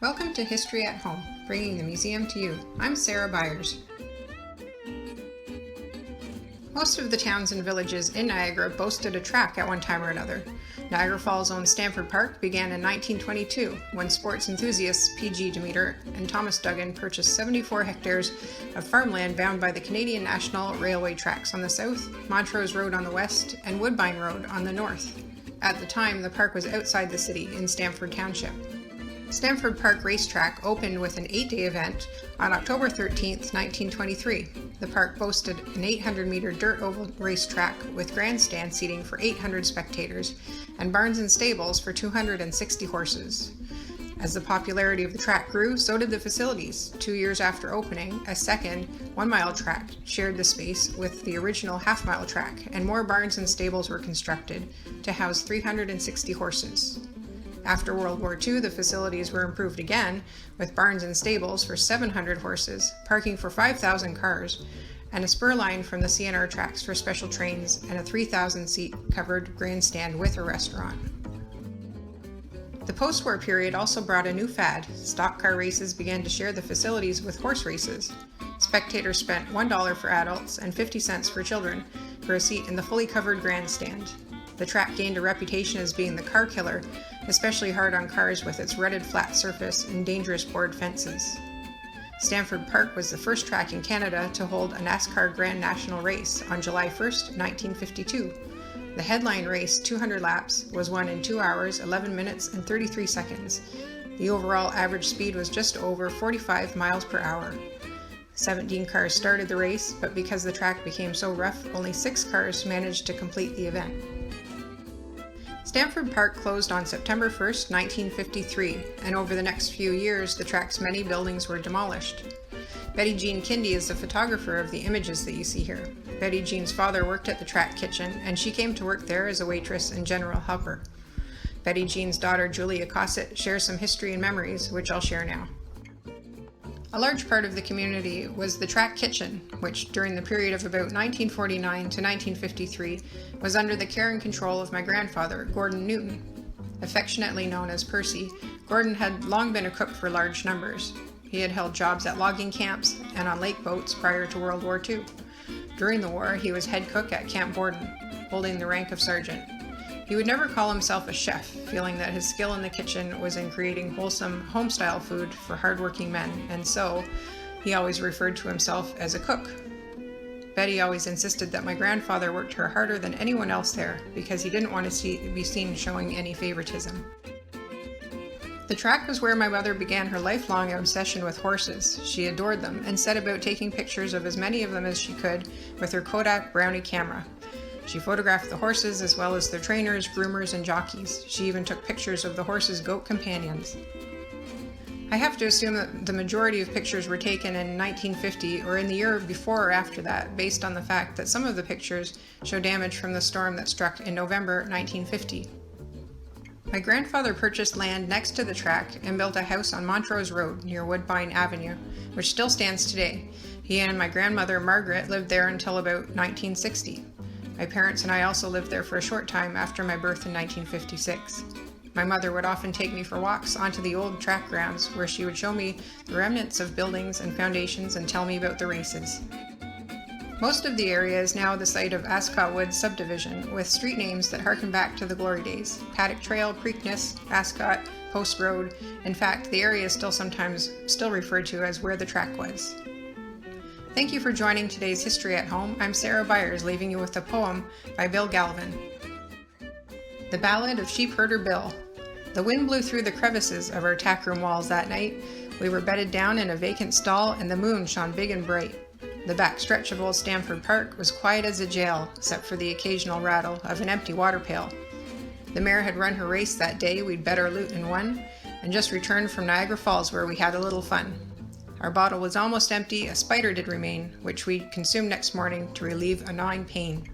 Welcome to History at Home, bringing the museum to you. I'm Sarah Byers. Most of the towns and villages in Niagara boasted a track at one time or another. Niagara Falls' own Stamford Park began in 1922 when sports enthusiasts P.G. Demeter and Thomas Duggan purchased 74 hectares of farmland bound by the Canadian National railway tracks on the south, Montrose Road on the west, and Woodbine Road on the north. At the time, the park was outside the city in Stamford Township. Stamford Park Racetrack opened with an 8-day event on October 13, 1923. The park boasted an 800-meter dirt oval racetrack with grandstand seating for 800 spectators and barns and stables for 260 horses. As the popularity of the track grew, so did the facilities. 2 years after opening, a second 1-mile track shared the space with the original half-mile track, and more barns and stables were constructed to house 360 horses. After World War II, the facilities were improved again, with barns and stables for 700 horses, parking for 5,000 cars, and a spur line from the CNR tracks for special trains, and a 3,000-seat covered grandstand with a restaurant. The post-war period also brought a new fad. Stock car races began to share the facilities with horse races. Spectators spent $1 for adults and 50 cents for children for a seat in the fully covered grandstand. The track gained a reputation as being the car killer, especially hard on cars with its rutted flat surface and dangerous board fences. Stamford Park was the first track in Canada to hold a NASCAR Grand National race on July 1, 1952. The headline race, 200 laps, was won in 2 hours, 11 minutes, and 33 seconds. The overall average speed was just over 45 miles per hour. 17 cars started the race, but because the track became so rough, only 6 cars managed to complete the event. Stamford Park closed on September 1, 1953, and over the next few years, the track's many buildings were demolished. Betty Jeanne Kindy is the photographer of the images that you see here. Betty Jeanne's father worked at the track kitchen, and she came to work there as a waitress and general helper. Betty Jeanne's daughter, Julia Cossitt, shares some history and memories, which I'll share now. A large part of the community was the track kitchen, which during the period of about 1949 to 1953 was under the care and control of my grandfather, Gordon Newton. Affectionately known as Percy, Gordon had long been a cook for large numbers. He had held jobs at logging camps and on lake boats prior to World War II. During the war, he was head cook at Camp Borden, holding the rank of sergeant. He would never call himself a chef, feeling that his skill in the kitchen was in creating wholesome, home-style food for hard-working men, and so he always referred to himself as a cook. Betty always insisted that my grandfather worked her harder than anyone else there because he didn't want to be seen showing any favoritism. The track was where my mother began her lifelong obsession with horses. She adored them and set about taking pictures of as many of them as she could with her Kodak Brownie camera. She photographed the horses as well as their trainers, groomers, and jockeys. She even took pictures of the horses' goat companions. I have to assume that the majority of pictures were taken in 1950 or in the year before or after that, based on the fact that some of the pictures show damage from the storm that struck in November 1950. My grandfather purchased land next to the track and built a house on Montrose Road near Woodbine Avenue, which still stands today. He and my grandmother Margaret lived there until about 1960. My parents and I also lived there for a short time after my birth in 1956. My mother would often take me for walks onto the old track grounds where she would show me the remnants of buildings and foundations and tell me about the races. Most of the area is now the site of Ascot Woods subdivision, with street names that harken back to the glory days: Paddock Trail, Preakness, Ascot, Post Road. In fact, the area is still referred to as where the track was. Thank you for joining today's History at Home. I'm Sarah Byers, leaving you with a poem by Bill Galvin. The Ballad of Sheepherder Bill. The wind blew through the crevices of our tackroom walls that night. We were bedded down in a vacant stall, and the moon shone big and bright. The back stretch of old Stamford Park was quiet as a jail, except for the occasional rattle of an empty water pail. The mare had run her race that day, we'd bet our loot and won, and just returned from Niagara Falls where we had a little fun. Our bottle was almost empty, a spider did remain, which we consumed next morning to relieve a gnawing pain.